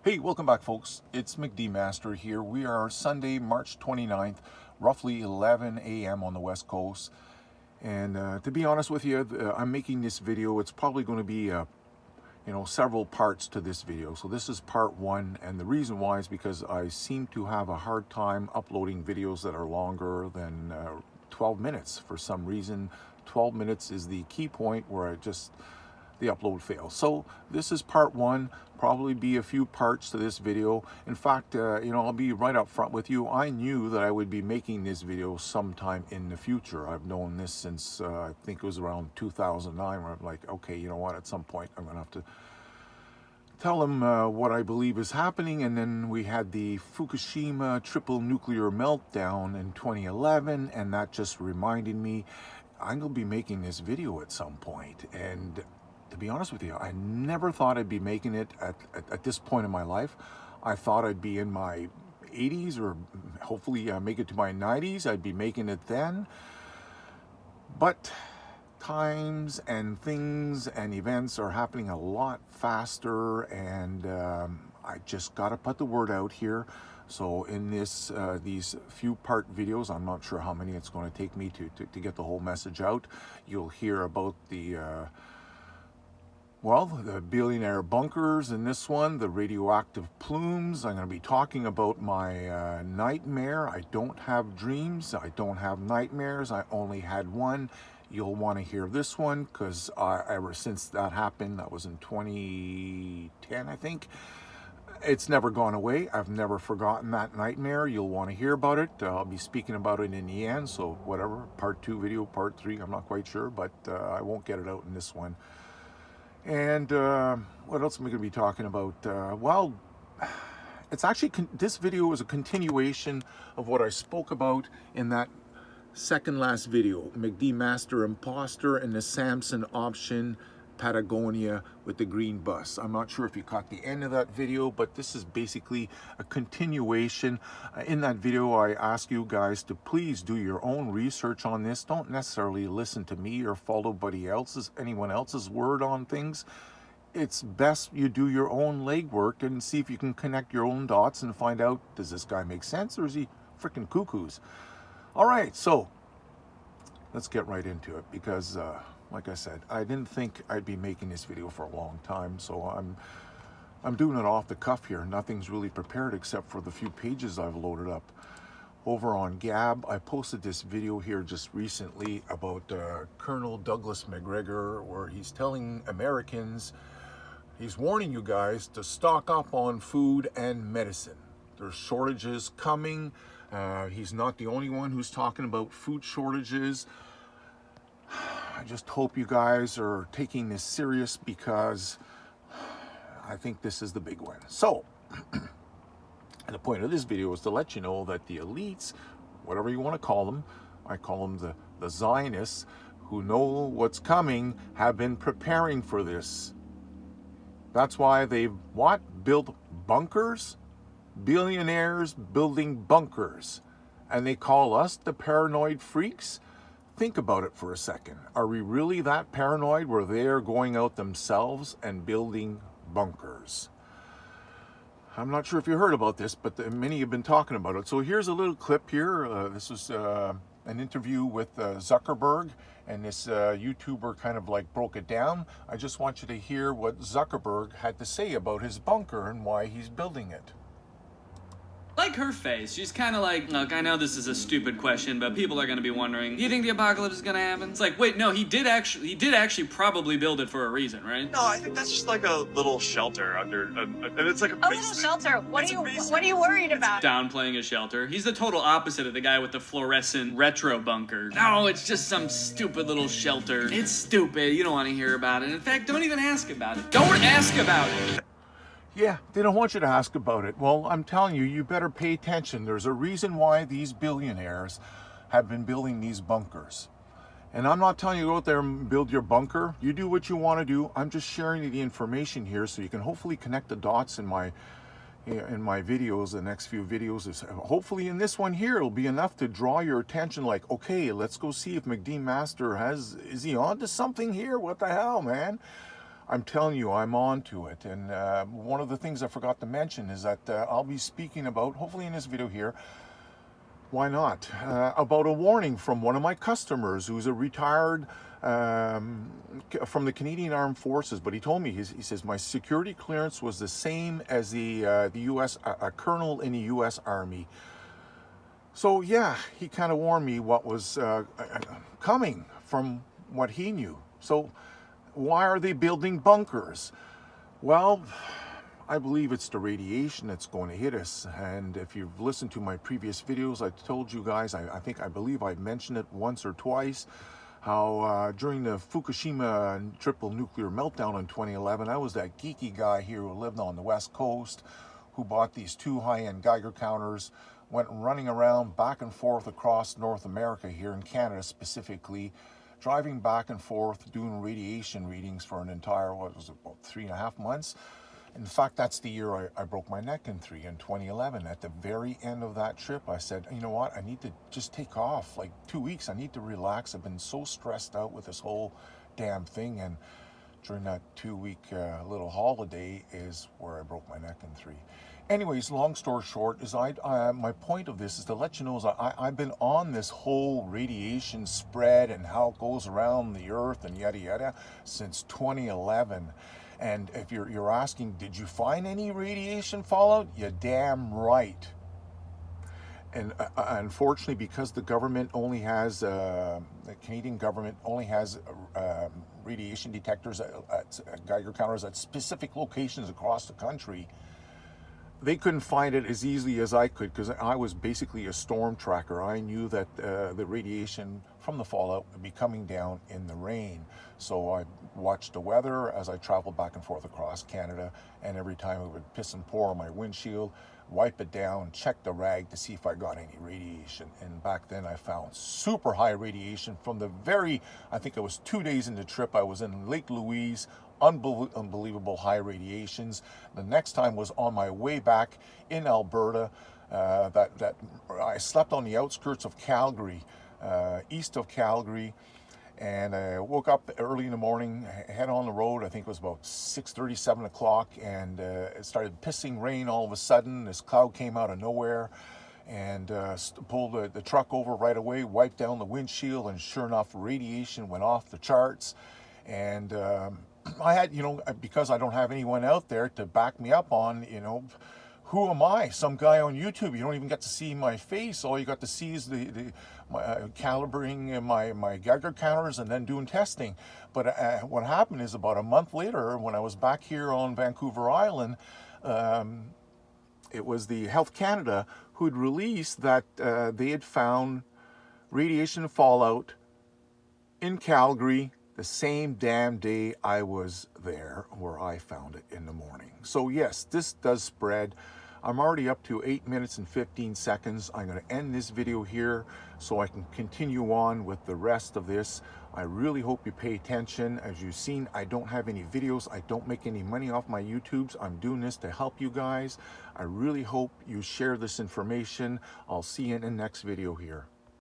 Hey, welcome back, folks. It's McD Master here. We are Sunday, March 29th, roughly 11 a.m. on the West Coast. And to be honest with you, I'm making this video. It's probably going to be, several parts to this video. So this is part one. And the reason why is because I seem to have a hard time uploading videos that are longer than 12 minutes. For some reason, 12 minutes is the key point where the upload fails. So this is part one. Probably be a few parts to this video. In fact, I'll be right up front with you. I knew that I would be making this video sometime in the future. I've known this since I think it was around 2009, where I'm like, okay, you know what, at some point I'm gonna have to tell them what I believe is happening. And then we had the Fukushima triple nuclear meltdown in 2011, and that just reminded me I'm gonna be making this video at some point. And to be honest with you, I never thought I'd be making it at this point in my life. I thought I'd be in my 80s, or hopefully make it to my 90s. I'd be making it then. But times and things and events are happening a lot faster, and I just got to put the word out here. So in these few part videos, I'm not sure how many it's going to take me to get the whole message out. You'll hear about the billionaire bunkers in this one, the radioactive plumes. I'm going to be talking about my nightmare. I don't have dreams. I don't have nightmares. I only had one. You'll want to hear this one because ever since that happened, that was in 2010, I think, it's never gone away. I've never forgotten that nightmare. You'll want to hear about it. I'll be speaking about it in the end. So whatever, part two video, part three, I'm not quite sure, but I won't get it out in this one. And what else am I going to be talking about? It's actually, this video is a continuation of what I spoke about in that second last video, McD Master Imposter and the Samson option Patagonia with the green bus. I'm not sure if you caught the end of that video, but this is basically a continuation. In that video, I ask you guys to please do your own research on this. Don't necessarily listen to me or follow anyone else's word on things. It's best you do your own legwork and see if you can connect your own dots and find out, does this guy make sense or is he freaking cuckoos? All right, so let's get right into it because like I said, I didn't think I'd be making this video for a long time, so I'm doing it off the cuff here. Nothing's really prepared except for the few pages I've loaded up. Over on Gab, I posted this video here just recently about Colonel Douglas McGregor, where he's telling Americans, he's warning you guys to stock up on food and medicine. There's shortages coming. He's not the only one who's talking about food shortages. I just hope you guys are taking this serious because I think this is the big one. So, the point of this video is to let you know that the elites, whatever you want to call them, I call them the Zionists, who know what's coming, have been preparing for this. That's why they've built bunkers? Billionaires building bunkers. And they call us the paranoid freaks? Think about it for a second. Are we really that paranoid where they're going out themselves and building bunkers? I'm not sure if you heard about this, but many have been talking about it. So here's a little clip here. This is an interview with Zuckerberg, and this YouTuber kind of like broke it down. I just want you to hear what Zuckerberg had to say about his bunker and why he's building it. Like her face, she's kind of like, look, I know this is a stupid question, but people are going to be wondering, do you think the apocalypse is going to happen? It's like, wait, no, he did actually probably build it for a reason, right? No, I think that's just like a little shelter under, and it's like a basement. Little shelter. What are you worried about? Downplaying a shelter. He's the total opposite of the guy with the fluorescent retro bunker. No, it's just some stupid little shelter. It's stupid. You don't want to hear about it. In fact, don't even ask about it. Don't ask about it. Yeah, they don't want you to ask about it. Well, I'm telling you, you better pay attention. There's a reason why these billionaires have been building these bunkers. And I'm not telling you to go out there and build your bunker. You do what you want to do. I'm just sharing the information here so you can hopefully connect the dots in my videos, the next few videos. Hopefully in this one here, it'll be enough to draw your attention like, okay, let's go see if McD Master is he on to something here? What the hell, man? I'm telling you, I'm on to it. And one of the things I forgot to mention is that I'll be speaking about, hopefully in this video here, why not, about a warning from one of my customers who's a retired from the Canadian Armed Forces. But he told me, he says, my security clearance was the same as the U.S., a colonel in the U.S. Army. So yeah, he kind of warned me what was coming from what he knew. So why are they building bunkers? Well, I believe it's the radiation that's going to hit us. And if you've listened to my previous videos, I told you guys, I believe I mentioned it once or twice, how during the Fukushima triple nuclear meltdown in 2011, I was that geeky guy here who lived on the West Coast, who bought these 2 high-end Geiger counters, went running around back and forth across North America, here in Canada specifically, driving back and forth, doing radiation readings for an entire, what was it, about 3.5 months. In fact, that's the year I broke my neck in 2011. At the very end of that trip, I said, you know what, I need to just take off, like 2 weeks. I need to relax. I've been so stressed out with this whole damn thing. And during that 2-week little holiday is where I broke my neck in 3. Anyways, long story short, is my point of this is to let you know is I've been on this whole radiation spread and how it goes around the earth and yada yada since 2011. And if you're asking, did you find any radiation fallout? You're damn right. And unfortunately, because the government only has, the Canadian government only has radiation detectors at Geiger counters at specific locations across the country, they couldn't find it as easily as I could, because I was basically a storm tracker. I knew that the radiation from the fallout would be coming down in the rain. So I watched the weather as I traveled back and forth across Canada, and every time it would piss and pour on my windshield, wipe it down, check the rag to see if I got any radiation. And back then I found super high radiation from the I think it was 2 days into the trip, I was in Lake Louise, unbelievable high radiations. The next time was on my way back in Alberta, that I slept on the outskirts of Calgary, east of Calgary, and I woke up early in the morning, head on the road. I think it was about 6:30, 7 o'clock, and it started pissing rain all of a sudden. This cloud came out of nowhere and pulled the truck over right away, wiped down the windshield, and sure enough, radiation went off the charts. And I had, because I don't have anyone out there to back me up on, who am I? Some guy on YouTube. You don't even get to see my face. All you got to see is my calibrating my Geiger counters and then doing testing. But what happened is about a month later, when I was back here on Vancouver Island, it was the Health Canada who had released that they had found radiation fallout in Calgary the same damn day I was there, where I found it in the morning. So yes, this does spread. I'm already up to 8 minutes and 15 seconds. I'm going to end this video here so I can continue on with the rest of this. I really hope you pay attention. As you've seen, I don't have any videos. I don't make any money off my YouTubes. I'm doing this to help you guys. I really hope you share this information. I'll see you in the next video here.